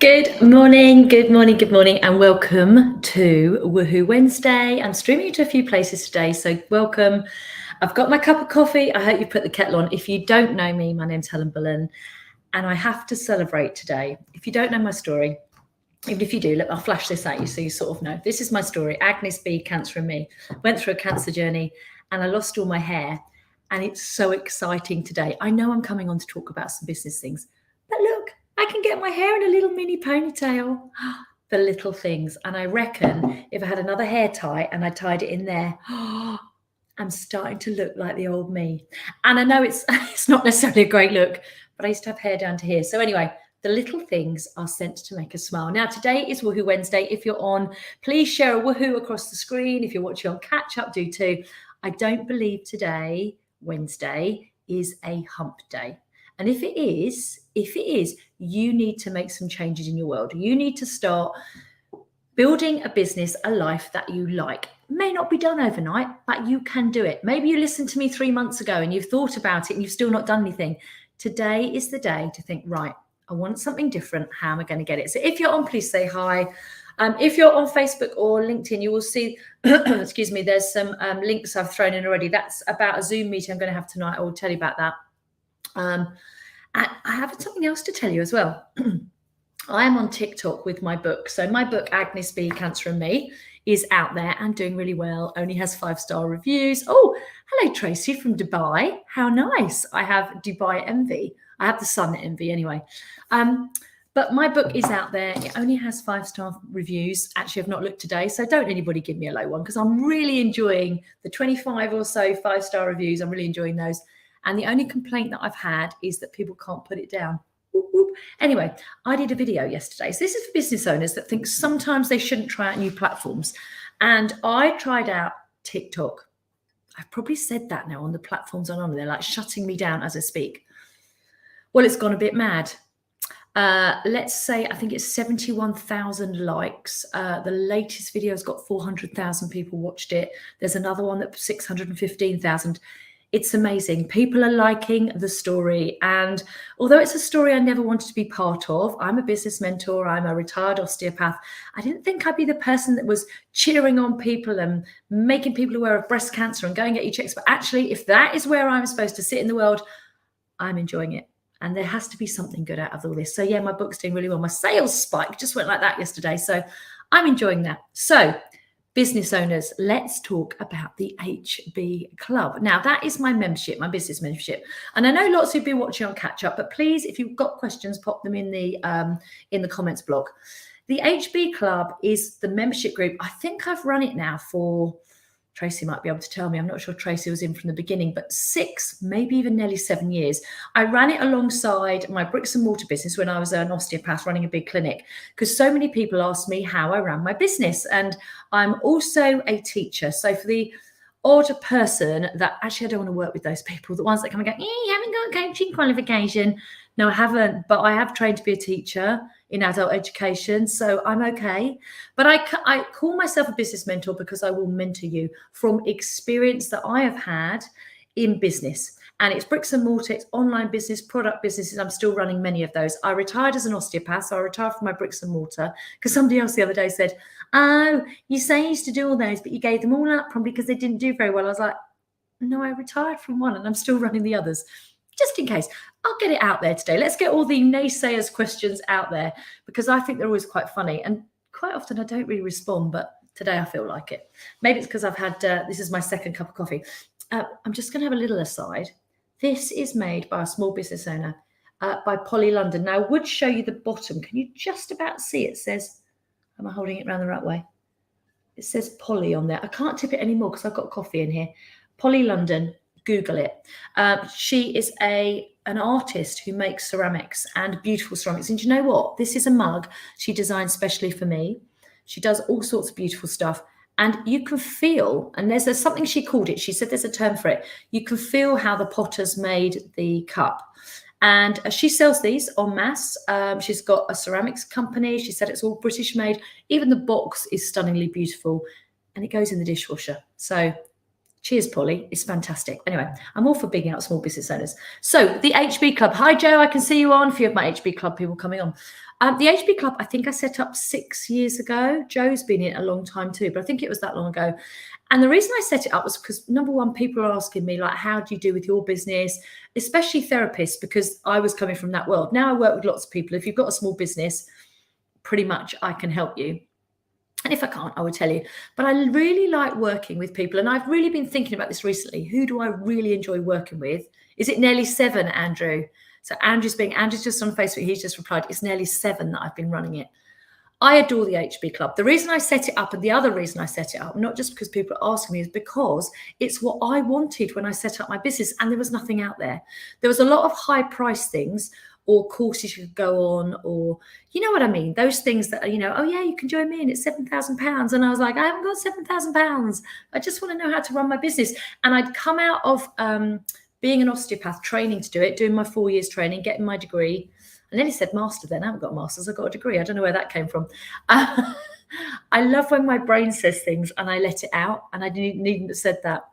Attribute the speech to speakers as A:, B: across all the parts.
A: Good morning, and welcome to Woohoo Wednesday. I'm streaming you to a few places today, so welcome. I've got my cup of coffee. I hope you put the kettle on. If you don't know me, my name's Helen Bullen, and I have to celebrate today. If you don't know my story, even if you do, look, I'll flash this at you so you sort of know. This is my story. Agnes B, cancer and me. Went through a cancer journey, and I lost all my hair, and it's so exciting today. I know I'm coming on to talk about some business things, but look, I can get my hair in a little mini ponytail. The little things. And I reckon if I had another hair tie and I tied it in there, I'm starting to look like the old me. And I know it's not necessarily a great look, but I used to have hair down to here. So anyway, the little things are sent to make us smile. Now, today is Woohoo Wednesday. If you're on, please share a woohoo across the screen. If you're watching on catch up, do too. I don't believe today, Wednesday, is a hump day. And if it is, you need to make some changes in your world. You need to start building a business, a life that you like. It may not be done overnight, but you can do it. Maybe you listened to me 3 months ago and you've thought about it and you've still not done anything. Today is the day to think, right, I want something different. How am I going to get it? So if you're on, please say hi. If you're on Facebook or LinkedIn, you will see, excuse me, there's some links I've thrown in already. That's about a Zoom meeting I'm going to have tonight. I will tell you about that. And I have something else to tell you as well. I am on TikTok with my book. So my book, Agnes B, Cancer and Me, is out there and doing really well. Only has 5-star reviews. Oh, hello, Tracy from Dubai. How nice. I have Dubai envy. I have the sun envy anyway. But my book is out there. It only has 5-star reviews. Actually, I've not looked today, so don't anybody give me a low one because I'm really enjoying the 25 or so 5-star reviews. I'm really enjoying those. And the only complaint that I've had is that people can't put it down. Whoop, whoop. Anyway, I did a video yesterday. So this is for business owners that think sometimes they shouldn't try out new platforms. And I tried out TikTok. I've probably said that now on the platforms I'm on. They're like shutting me down as I speak. Well, it's gone a bit mad. Let's say, I think it's 71,000 likes. The latest video has got 400,000 people watched it. There's another one that's 615,000. It's amazing. People are liking the story. And although it's a story I never wanted to be part of, I'm a business mentor, I'm a retired osteopath. I didn't think I'd be the person that was cheering on people and making people aware of breast cancer and going at each checks. But actually, if that is where I'm supposed to sit in the world, I'm enjoying it. And there has to be something good out of all this. So yeah, my book's doing really well. My sales spike just went like that yesterday. So I'm enjoying that. So business owners, let's talk about the HB Club. Now, that is my membership, my business membership. And I know lots who've been watching on catch up, but please, if you've got questions, pop them in the comments block. The HB Club is the membership group. I think I've run it now for, Tracy might be able to tell me, I'm not sure Tracy was in from the beginning, but 6, maybe even nearly 7 years. I ran it alongside my bricks and mortar business when I was an osteopath running a big clinic, because so many people asked me how I ran my business. And I'm also a teacher. So for the odd person that actually I don't want to work with those people, the ones that come and go, you haven't got a coaching qualification. No, I haven't, but I have trained to be a teacher in adult education, so I'm okay. But I call myself a business mentor because I will mentor you from experience that I have had in business. And it's bricks and mortar, it's online business, product businesses. I'm still running many of those. I retired as an osteopath, so I retired from my bricks and mortar because somebody else the other day said, oh, you say you used to do all those, but you gave them all up probably because they didn't do very well. I was like, no, I retired from one and I'm still running the others. Just in case, I'll get it out there today. Let's get all the naysayers questions out there because I think they're always quite funny. And quite often I don't really respond, but today I feel like it. Maybe it's because I've had, this is my second cup of coffee. I'm just going to have a little aside. This is made by a small business owner, by Polly London. Now, I would show you the bottom. Can you just about see it? It says, am I holding it around the right way? It says Polly on there. I can't tip it anymore because I've got coffee in here. Polly London. Google it. She is an artist who makes ceramics and beautiful ceramics. And do you know what? This is a mug she designed specially for me. She does all sorts of beautiful stuff. And you can feel, and there's something she called it. She said there's a term for it. You can feel how the potters made the cup. And she sells these en masse. She's got a ceramics company. She said it's all British made. Even the box is stunningly beautiful. And it goes in the dishwasher. So Cheers, Polly. It's fantastic. Anyway, I'm all for bigging out small business owners. So the HB Club. Hi, Joe. I can see you on. A few of my HB Club people coming on. The HB Club, I think I set up 6 years ago. Joe's been in it a long time too, but I think it was that long ago. And the reason I set it up was because, number one, people are asking me, like, how do you do with your business, especially therapists, because I was coming from that world. Now I work with lots of people. If you've got a small business, pretty much I can help you. And if I can't, I will tell you. But I really like working with people. And I've really been thinking about this recently. Who do I really enjoy working with? Is it nearly 7, Andrew? So Andrew's just on Facebook. He's just replied, it's nearly 7 that I've been running it. I adore the HB Club. The reason I set it up, and the other reason I set it up, not just because people are asking me, is because it's what I wanted when I set up my business, and there was nothing out there. There was a lot of high price things or courses you could go on, or you know what I mean? Those things that are, oh yeah, you can join me and it's £7,000. And I was like, I haven't got £7,000. I just want to know how to run my business. And I'd come out of being an osteopath, training to do it, doing my 4 years training, getting my degree. I nearly said master then. I haven't got a master's. I've got a degree. I don't know where that came from. I love when my brain says things and I let it out, and I needn't have said that.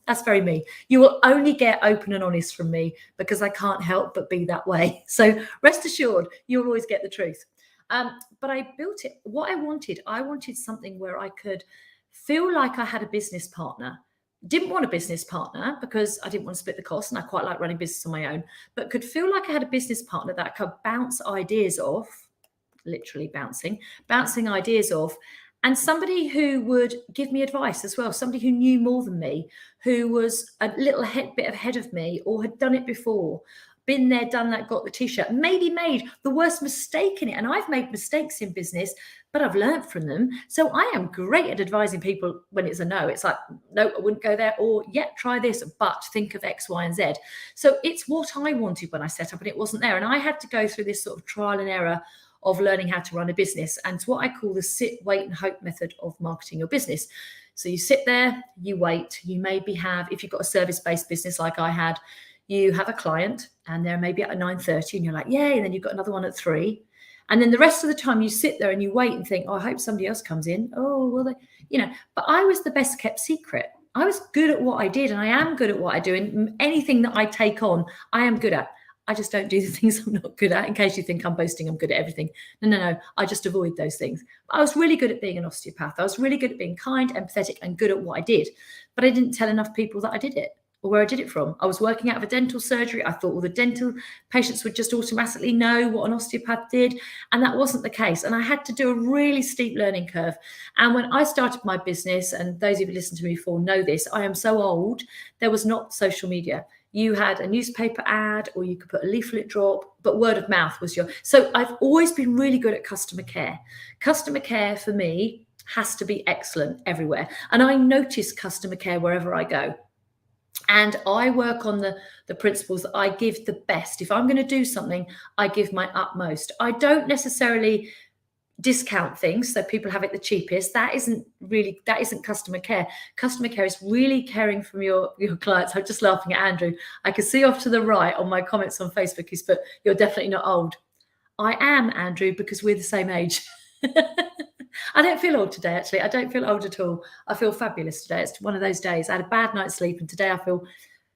A: That's very me. You will only get open and honest from me because I can't help but be that way. So rest assured, you'll always get the truth. But I built it. What I wanted something where I could feel like I had a business partner. Didn't want a business partner because I didn't want to split the cost, and I quite like running business on my own, but could feel like I had a business partner that I could bounce ideas off, literally bouncing ideas off, and somebody who would give me advice as well, somebody who knew more than me, who was a little bit ahead of me or had done it before, been there, done that, got the t-shirt, maybe made the worst mistake in it. And I've made mistakes in business, but I've learned from them. So I am great at advising people when it's a no. It's like, no, I wouldn't go there, or yeah, try this, but think of X, Y, and Z. So it's what I wanted when I set up, and it wasn't there. And I had to go through this sort of trial and error of learning how to run a business. And it's what I call the sit, wait, and hope method of marketing your business. So you sit there, you wait, you maybe have, if you've got a service-based business like I had, you have a client and they're maybe at 9:30 and you're like, yay, and then you've got another one at 3. And then the rest of the time you sit there and you wait and think, oh, I hope somebody else comes in. Oh, well, but I was the best kept secret. I was good at what I did, and I am good at what I do. And anything that I take on, I am good at. I just don't do the things I'm not good at, in case you think I'm boasting I'm good at everything. No. I just avoid those things. I was really good at being an osteopath. I was really good at being kind, empathetic, and good at what I did. But I didn't tell enough people that I did it, or where I did it from. I was working out of a dental surgery. I thought all the dental patients would just automatically know what an osteopath did. And that wasn't the case. And I had to do a really steep learning curve. And when I started my business, and those of you who listened to me before know this, I am so old, there was not social media. You had a newspaper ad, or you could put a leaflet drop, but word of mouth was so I've always been really good at customer care. Customer care for me has to be excellent everywhere. And I notice customer care wherever I go. And I work on the principles that I give the best. If I'm going to do something, I give my utmost. I don't necessarily discount things so people have it the cheapest. That isn't customer care. Customer care is really caring for your clients. I'm just laughing at Andrew. I can see off to the right on my comments on Facebook, he's put, you're definitely not old. I am, Andrew, because we're the same age. I don't feel old today, actually. I don't feel old at all. I feel fabulous today. It's one of those days. I had a bad night's sleep, and today I feel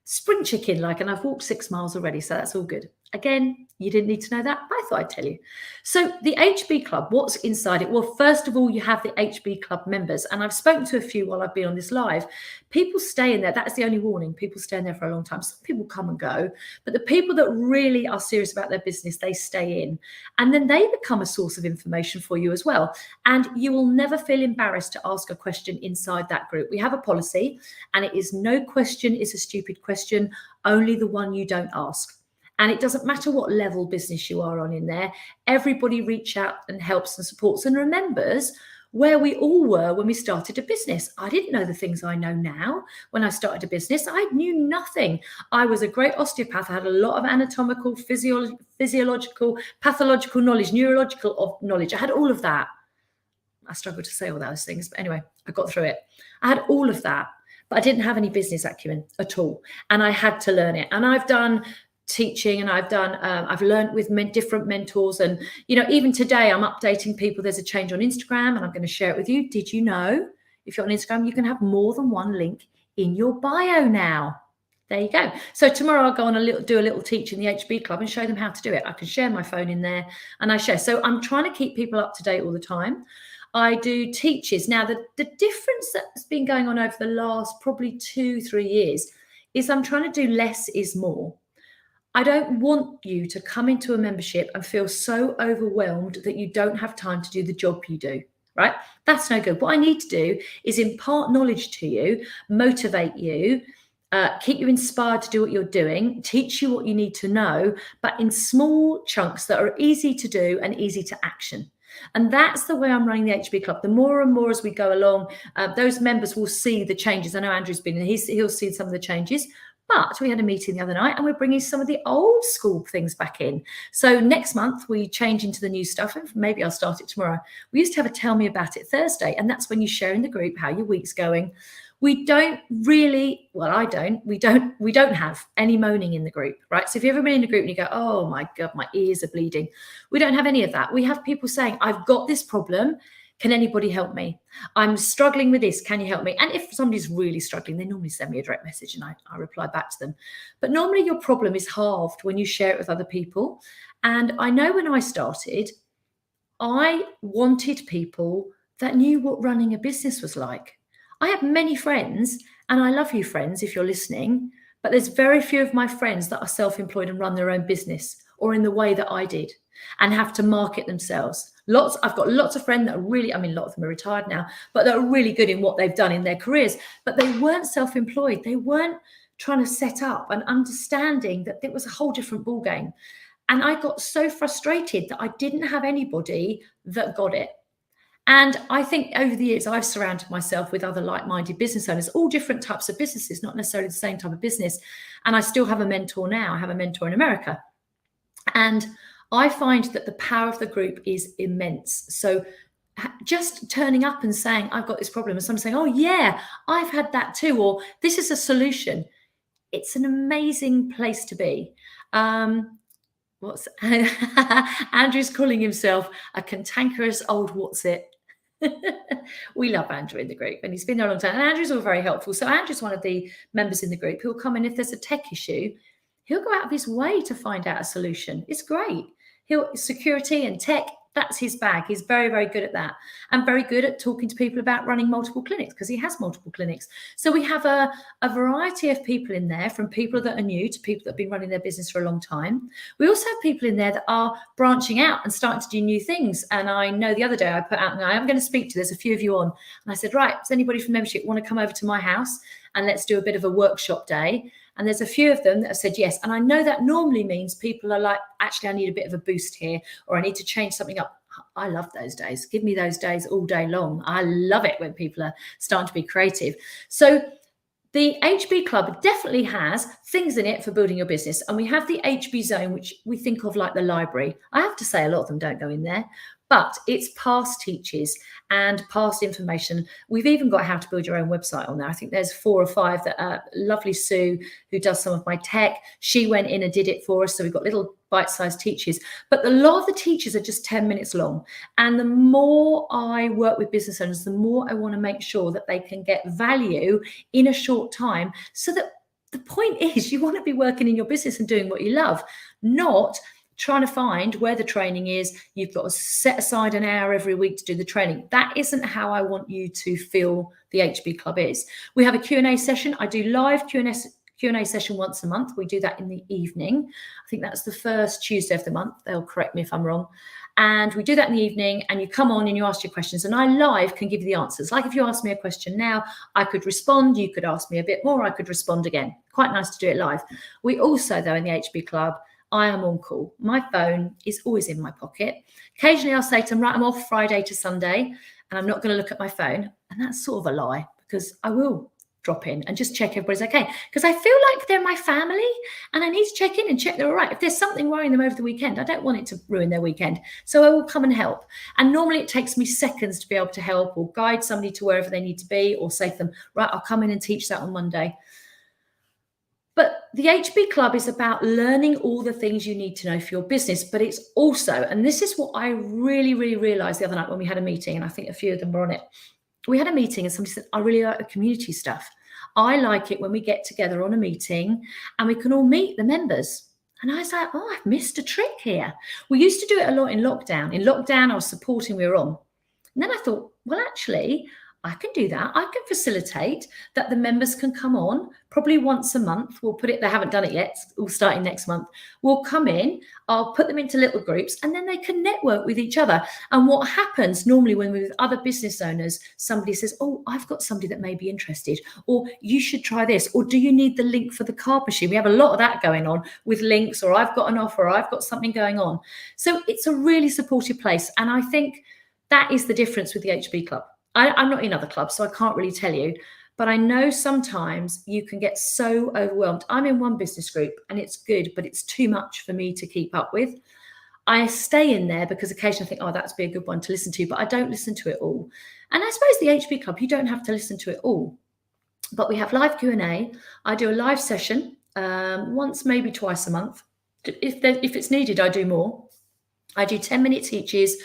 A: spring chicken like, and I've walked 6 miles already, so that's all good. Again, you didn't need to know that, but I thought I'd tell you. So the HB Club, what's inside it? Well, first of all, you have the HB Club members, and I've spoken to a few while I've been on this live. People stay in there. That's the only warning. People stay in there for a long time. Some people come and go, but the people that really are serious about their business, they stay in, and then they become a source of information for you as well. And you will never feel embarrassed to ask a question inside that group. We have a policy, and it is no question is a stupid question, only the one you don't ask. And it doesn't matter what level business you are on in there. Everybody reach out and helps and supports and remembers where we all were when we started a business. I didn't know the things I know now when I started a business. I knew nothing. I was a great osteopath. I had a lot of anatomical, physiological, pathological knowledge, neurological knowledge. I had all of that. I struggled to say all those things, but anyway, I got through it. I had all of that, but I didn't have any business acumen at all. And I had to learn it. And I've done teaching, and I've learned with different mentors, and even today I'm updating people. There's a change on Instagram, and I'm going to share it with you. Did you know if you're on Instagram you can have more than one link in your bio now. There you go. So tomorrow I'll go on do a little teach in the HB Club and show them how to do it. I can share my phone in there and I share. So I'm trying to keep people up to date all the time. I do teaches. Now, the difference that's been going on over the last probably 2-3 years is I'm trying to do less is more. I don't want you to come into a membership and feel so overwhelmed that you don't have time to do the job you do, right? That's no good. What I need to do is impart knowledge to you, motivate you, keep you inspired to do what you're doing, teach you what you need to know, but in small chunks that are easy to do and easy to action. And that's the way I'm running the HB Club. The more and more as we go along, those members will see the changes. I know Andrew's been in, he'll see some of the changes. But we had a meeting the other night and we're bringing some of the old school things back in. So next month we change into the new stuff, and maybe I'll start it tomorrow. We used to have a Tell Me About It Thursday, and that's when you share in the group how your week's going. We don't really, well, I don't, we don't have any moaning in the group, right? So if you've ever been in a group and you go, oh my God, my ears are bleeding. We don't have any of that. We have people saying, I've got this problem. Can anybody help me? I'm struggling with this. Can you help me? And if somebody's really struggling, they normally send me a direct message and I reply back to them. But normally your problem is halved when you share it with other people. And I know when I started, I wanted people that knew what running a business was like. I have many friends, and I love you friends if you're listening, but there's very few of my friends that are self-employed and run their own business or in the way that I did and have to market themselves. I've got lots of friends that are really, a lot of them are retired now, but they're really good in what they've done in their careers, but they weren't self-employed. They weren't trying to set up and understanding that it was a whole different ballgame. And I got so frustrated that I didn't have anybody that got it. And I think over the years, I've surrounded myself with other like-minded business owners, all different types of businesses, not necessarily the same type of business. And I still have a mentor now. I have a mentor in America. And I find that the power of the group is immense. So just turning up and saying, I've got this problem, and someone saying, oh yeah, I've had that too, or this is a solution. It's an amazing place to be. Andrew's calling himself a cantankerous old what's it. We love Andrew in the group, and he's been there a long time. And Andrew's all very helpful. So Andrew's one of the members in the group who'll come in if there's a tech issue. He'll go out of his way to find out a solution. It's great. Security and tech, that's his bag. He's very, very good at that, and very good at talking to people about running multiple clinics because he has multiple clinics. So we have a variety of people in there, from people that are new to people that have been running their business for a long time. We also have people in there that are branching out and starting to do new things. And I know the other day I put out, and I am going to speak to, there's a few of you on, and I said, right, does anybody from membership want to come over to my house and let's do a bit of a workshop day? And there's a few of them that have said yes. And I know that normally means people are like, actually, I need a bit of a boost here, or I need to change something up. I love those days. Give me those days all day long. I love it when people are starting to be creative. So the HB Club definitely has things in it for building your business. And we have the HB Zone, which we think of like the library. I have to say, a lot of them don't go in there, but it's past teachers and past information. We've even got how to build your own website on there. I think there's 4 or 5 that lovely Sue, who does some of my tech, she went in and did it for us. So we've got little bite-sized teachers, but a lot of the teachers are just 10 minutes long. And the more I work with business owners, the more I want to make sure that they can get value in a short time. So that the point is, you want to be working in your business and doing what you love, not trying to find where the training is. You've got to set aside an hour every week to do the training. That isn't how I want you to feel the HB Club is. We have a Q&A session. I do live Q&A session once a month. We do that in the evening. I think that's the first Tuesday of the month. They'll correct me if I'm wrong. And we do that in the evening, and you come on and you ask your questions, and I live can give you the answers. Like if you ask me a question now, I could respond. You could ask me a bit more. I could respond again. Quite nice to do it live. We also, though, in the HB Club, I am on call. My phone is always in my pocket. Occasionally I'll say to them, right, I'm off Friday to Sunday and I'm not going to look at my phone. And that's sort of a lie, because I will drop in and just check everybody's okay. Because I feel like they're my family and I need to check in and check they're all right. If there's something worrying them over the weekend, I don't want it to ruin their weekend. So I will come and help. And normally it takes me seconds to be able to help or guide somebody to wherever they need to be, or say to them, right, I'll come in and teach that on Monday. But the HB Club is about learning all the things you need to know for your business. But it's also, and this is what I really, really realized the other night when we had a meeting, and I think a few of them were on it. We had a meeting and somebody said, I really like the community stuff. I like it when we get together on a meeting and we can all meet the members. And I was like, oh, I've missed a trick here. We used to do it a lot in lockdown. In lockdown, I was supporting, we were on. And then I thought, well, actually, I can do that. I can facilitate that the members can come on probably once a month. We'll put it, they haven't done it yet. We'll start in next month. We'll come in, I'll put them into little groups and then they can network with each other. And what happens normally when we're with other business owners, somebody says, oh, I've got somebody that may be interested, or you should try this, or do you need the link for the card machine? We have a lot of that going on with links, or I've got an offer, or I've got something going on. So it's a really supportive place. And I think that is the difference with the HB Club. I'm not in other clubs, so I can't really tell you. But I know sometimes you can get so overwhelmed. I'm in one business group and it's good, but it's too much for me to keep up with. I stay in there because occasionally I think, oh, that'd be a good one to listen to, but I don't listen to it all. And I suppose the HB Club, you don't have to listen to it all. But we have live Q&A. I do a live session once, maybe twice a month. If it's needed, I do more. I do 10-minute teaches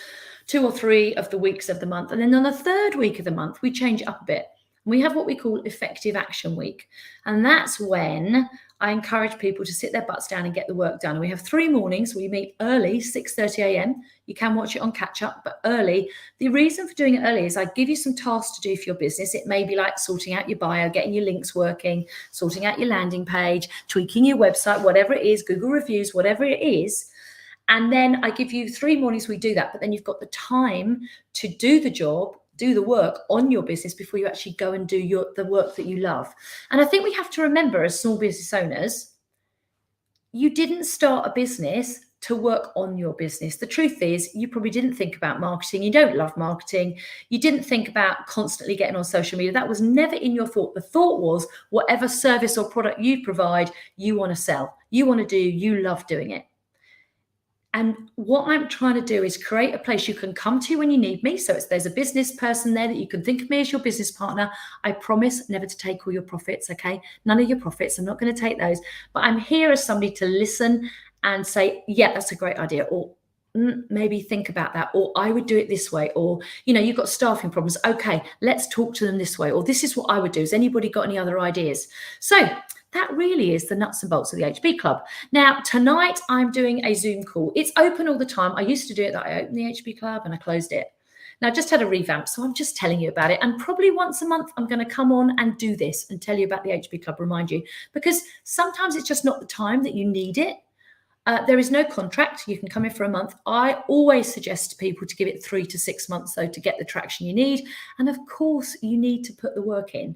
A: 2 or 3 of the weeks of the month. And then on the 3rd week of the month, we change it up a bit. We have what we call Effective Action Week. And that's when I encourage people to sit their butts down and get the work done. And we have 3 mornings. We meet early, 6:30 a.m. You can watch it on catch up, but early. The reason for doing it early is I give you some tasks to do for your business. It may be like sorting out your bio, getting your links working, sorting out your landing page, tweaking your website, whatever it is, Google reviews, whatever it is. And then I give you 3 mornings we do that, but then you've got the time to do the job, do the work on your business before you actually go and do the work that you love. And I think we have to remember as small business owners, you didn't start a business to work on your business. The truth is, you probably didn't think about marketing. You don't love marketing. You didn't think about constantly getting on social media. That was never in your thought. The thought was whatever service or product you provide, you want to sell, you want to do, you love doing it. And what I'm trying to do is create a place you can come to when you need me. So there's a business person there that you can think of me as your business partner. I promise never to take all your profits, okay? None of your profits. I'm not going to take those. But I'm here as somebody to listen and say, yeah, that's a great idea. Or maybe think about that. Or I would do it this way. Or, you've got staffing problems. Okay, let's talk to them this way. Or this is what I would do. Has anybody got any other ideas? So that really is the nuts and bolts of the HB Club. Now, tonight I'm doing a Zoom call. It's open all the time. I used to do it that I opened the HB Club and I closed it. Now, I just had a revamp, so I'm just telling you about it. And probably once a month, I'm going to come on and do this and tell you about the HB Club, remind you, because sometimes it's just not the time that you need it. There is no contract. You can come in for a month. I always suggest to people to give it 3 to 6 months, though, to get the traction you need. And of course, you need to put the work in.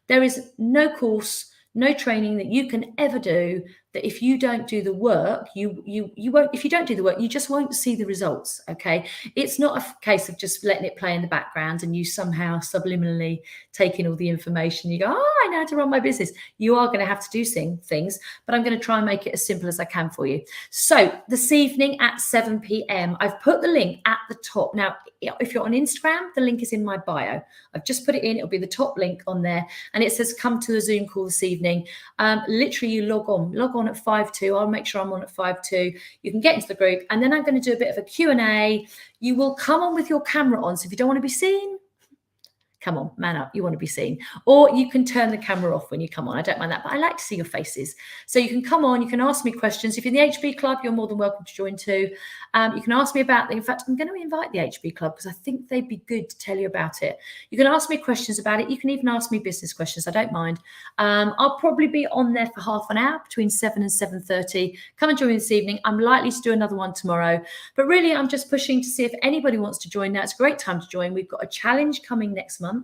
A: There is no course, no training that you can ever do that if you don't do the work, you won't. If you don't do the work, you just won't see the results. Okay, it's not a case of just letting it play in the background and you somehow subliminally taking all the information. You go, oh, I know how to run my business. You are going to have to do things, but I'm going to try and make it as simple as I can for you. So this evening at 7 p.m, I've put the link at the top. Now, if you're on Instagram, the link is in my bio. I've just put it in. It'll be the top link on there, and it says come to the Zoom call this evening. Literally, you log on at 5:02. I'll make sure I'm on at 5:02. You can get into the group, and then I'm going to do a bit of a Q&A. You will come on with your camera on, so if you don't want to be seen, come on, man up, you want to be seen. Or you can turn the camera off when you come on. I don't mind that, but I like to see your faces. So you can come on, you can ask me questions. If you're in the HB Club, you're more than welcome to join too. You can ask me about in fact, I'm going to invite the HB Club because I think they'd be good to tell you about it. You can ask me questions about it. You can even ask me business questions. I don't mind. I'll probably be on there for half an hour between 7 and 7:30. Come and join me this evening. I'm likely to do another one tomorrow, but really I'm just pushing to see if anybody wants to join now. It's a great time to join. We've got a challenge coming next month.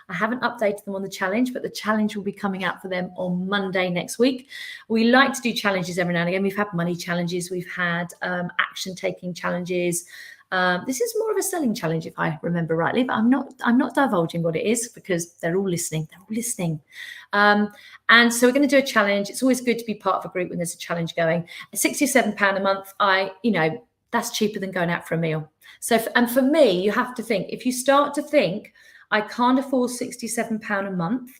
A: I haven't updated them on the challenge, but the challenge will be coming out for them on Monday next week. We like to do challenges every now and again. We've had money challenges. We've had action-taking challenges. This is more of a selling challenge, if I remember rightly, but I'm not divulging what it is because they're all listening. They're all listening. And so we're going to do a challenge. It's always good to be part of a group when there's a challenge going. £67 a month, that's cheaper than going out for a meal. So, and for me, you have to think, if you start to think, I can't afford £67 a month,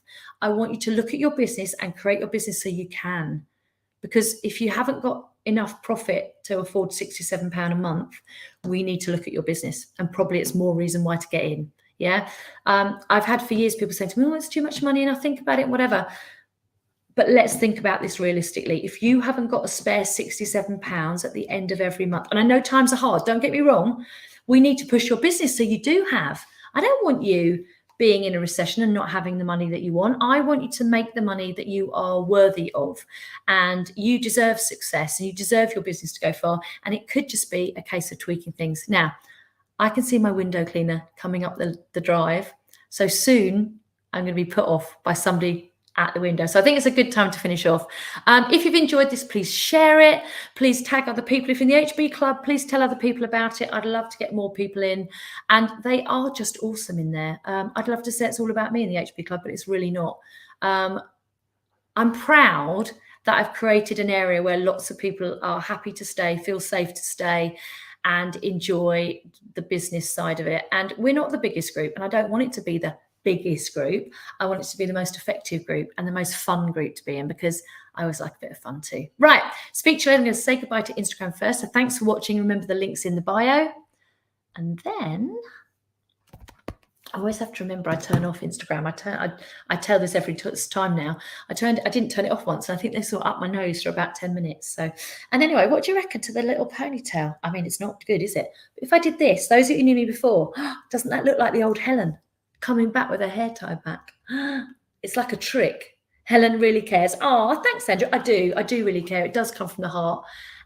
A: I want you to look at your business and create your business so you can. Because if you haven't got enough profit to afford £67 a month, we need to look at your business. And probably it's more reason why to get in. Yeah. I've had for years people saying to me, oh, it's too much money, and I think about it, whatever. But let's think about this realistically. If you haven't got a spare £67 at the end of every month, and I know times are hard, don't get me wrong, we need to push your business so you do have. I don't want you being in a recession and not having the money that you want. I want you to make the money that you are worthy of, and you deserve success, and you deserve your business to go far. And it could just be a case of tweaking things. Now, I can see my window cleaner coming up the drive. So soon I'm going to be put off by somebody at the window. So I think it's a good time to finish off. If you've enjoyed this, please share it. Please tag other people. If you're in the HB Club, please tell other people about it. I'd love to get more people in. And they are just awesome in there. I'd love to say it's all about me in the HB Club, but it's really not. I'm proud that I've created an area where lots of people are happy to stay, feel safe to stay, and enjoy the business side of it. And we're not the biggest group, and I don't want it to be the biggest group. I want it to be the most effective group and the most fun group to be in, because I always like a bit of fun too. Right, speak to you later. I'm going to say goodbye to Instagram first. So thanks for watching. Remember, the link's in the bio. And then I always have to remember I turn off Instagram. I tell this every time now. I didn't turn it off once, and I think they saw up my nose for about 10 minutes. So, and anyway, what do you reckon to the little ponytail? I mean, it's not good, is it? But if I did this, those of you who knew me before, doesn't that look like the old Helen coming back with her hair tied back? It's like a trick. Helen really cares. Oh, thanks, Sandra. I do really care. It does come from the heart.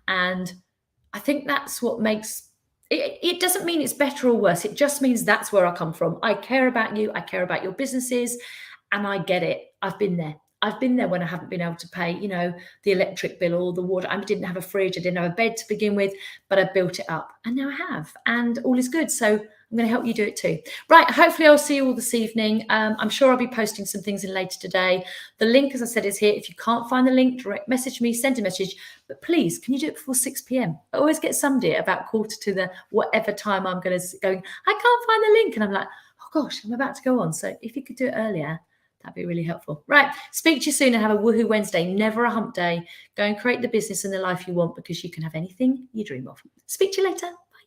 A: And I think that's what makes it doesn't mean it's better or worse. It just means that's where I come from. I care about you. I care about your businesses, and I get it. I've been there. I've been there when I haven't been able to pay, the electric bill or the water. I didn't have a fridge. I didn't have a bed to begin with, but I built it up, and now I have, and all is good. So I'm going to help you do it too. Right. Hopefully I'll see you all this evening. I'm sure I'll be posting some things in later today. The link, as I said, is here. If you can't find the link, direct message me, send a message. But please, can you do it before 6 p.m? I always get somebody at about quarter to the whatever time I'm going, I can't find the link. And I'm like, oh gosh, I'm about to go on. So if you could do it earlier, that'd be really helpful. Right. Speak to you soon, and have a woohoo Wednesday. Never a hump day. Go and create the business and the life you want, because you can have anything you dream of. Speak to you later.